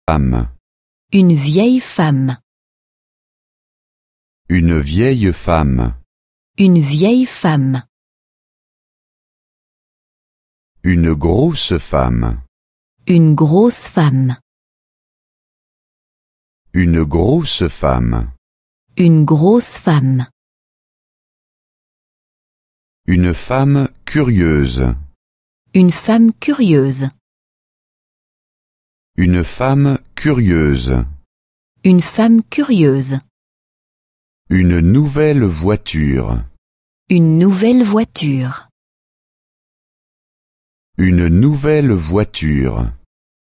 Femme. Une vieille femme. Une vieille femme. Une vieille femme. Une grosse femme. Une grosse femme. Une grosse femme. Une grosse femme. Une femme curieuse. Une femme curieuse. Une femme curieuse. Une femme curieuse. Une nouvelle voiture. Une nouvelle voiture. Une nouvelle voiture.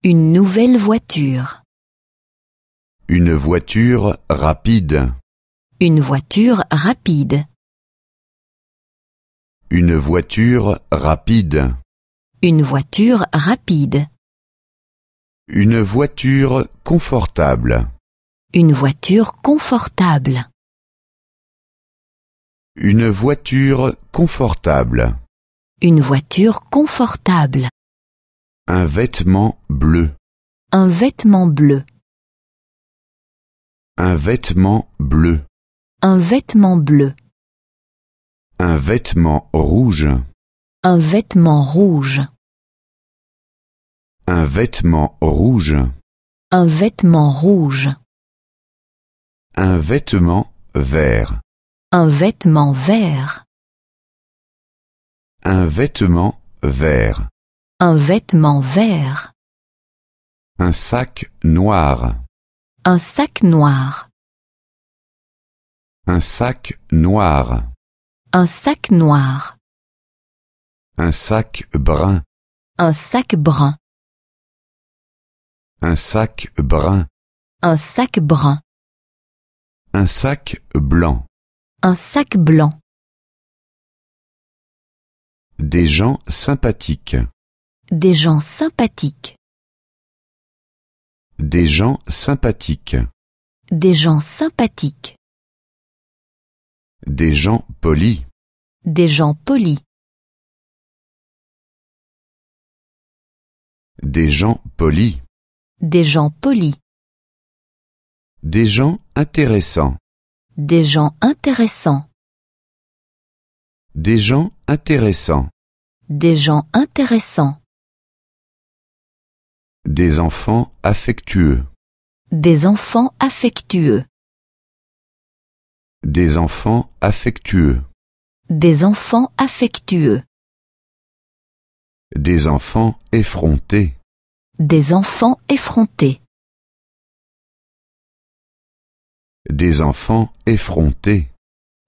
Une nouvelle voiture. Une voiture rapide. Une voiture rapide. Une voiture rapide. Une voiture rapide. Une voiture confortable. Une voiture confortable. Une voiture confortable. Une voiture confortable. Un vêtement bleu. Un vêtement bleu. Un vêtement bleu. Un vêtement bleu. Un vêtement rouge. Un vêtement rouge. Un vêtement rouge. Un vêtement rouge. Un vêtement vert. Un vêtement vert. Un vêtement vert. Un vêtement vert. Un sac noir. Un sac noir. Un sac noir. Un sac noir. Un sac brun. Un sac brun. Un sac brun. Un sac brun. Un sac blanc. Un sac blanc. Des gens sympathiques. Des gens sympathiques. Des gens sympathiques. Des gens sympathiques. Des gens polis. Des gens polis. Des gens polis. Des gens polis. Des gens intéressants. Des gens intéressants. Des gens intéressants. Des gens intéressants. Des enfants affectueux. Des enfants affectueux. Des enfants affectueux. Des enfants affectueux. Des enfants effrontés. Des enfants effrontés. Des enfants effrontés.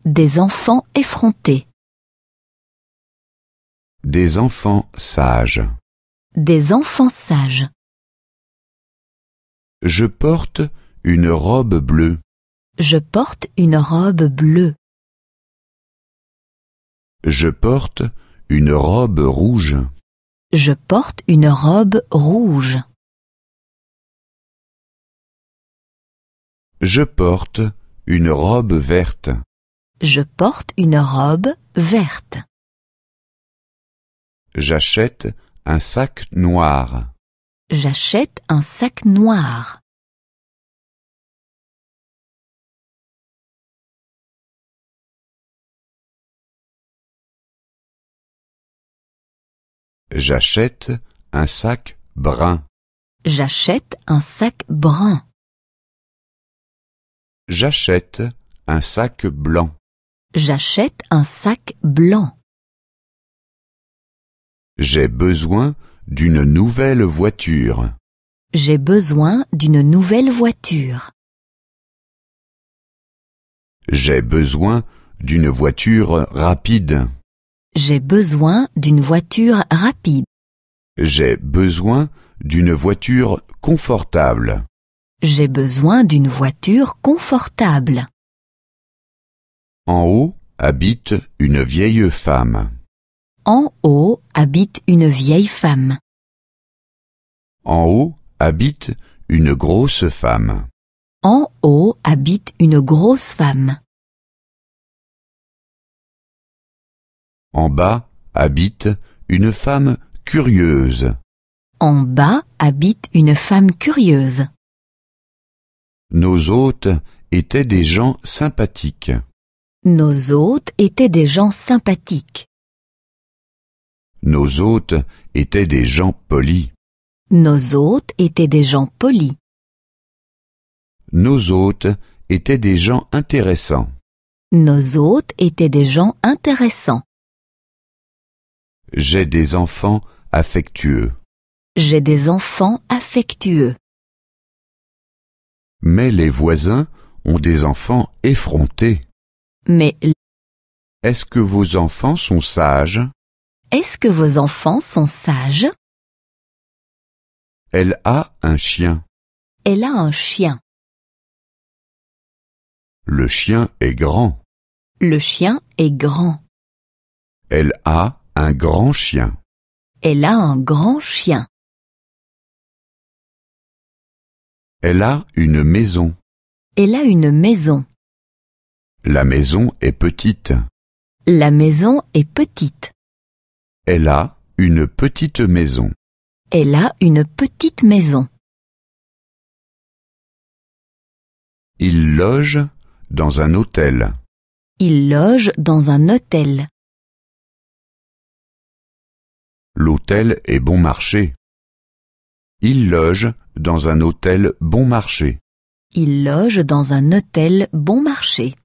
Des enfants effrontés. Des enfants sages. Des enfants sages. Je porte une robe bleue. Je porte une robe bleue. Je porte une robe rouge. Je porte une robe rouge. Je porte une robe verte. Je porte une robe verte. J'achète un sac noir. J'achète un sac noir. J'achète un sac brun. J'achète un sac brun. J'achète un sac blanc. J'achète un sac blanc. J'ai besoin d'une nouvelle voiture. J'ai besoin d'une nouvelle voiture. J'ai besoin d'une voiture rapide. J'ai besoin d'une voiture rapide. J'ai besoin d'une voiture confortable. J'ai besoin d'une voiture confortable. En haut habite une vieille femme. En haut habite une vieille femme. En haut habite une grosse femme. En haut habite une grosse femme. En bas habite une femme curieuse. En bas habite une femme curieuse. Nos hôtes étaient des gens sympathiques. Nos hôtes étaient des gens sympathiques. Nos hôtes étaient des gens polis. Nos hôtes étaient des gens polis. Nos hôtes étaient des gens intéressants. Nos hôtes étaient des gens intéressants. J'ai des enfants affectueux. J'ai des enfants affectueux. Mais les voisins ont des enfants effrontés. Mais Est-ce que vos enfants sont sages? est-ce que vos enfants sont sages? Elle a un chien. Elle a un chien. Le chien est grand. Le chien est grand. Elle a un grand chien. Elle a un grand chien. Elle a une maison. Elle a une maison. La maison est petite. La maison est petite. Elle a une petite maison. Elle a une petite maison. Il loge dans un hôtel. Il loge dans un hôtel. L'hôtel est bon marché. Il loge dans un hôtel bon marché. Il loge dans un hôtel bon marché.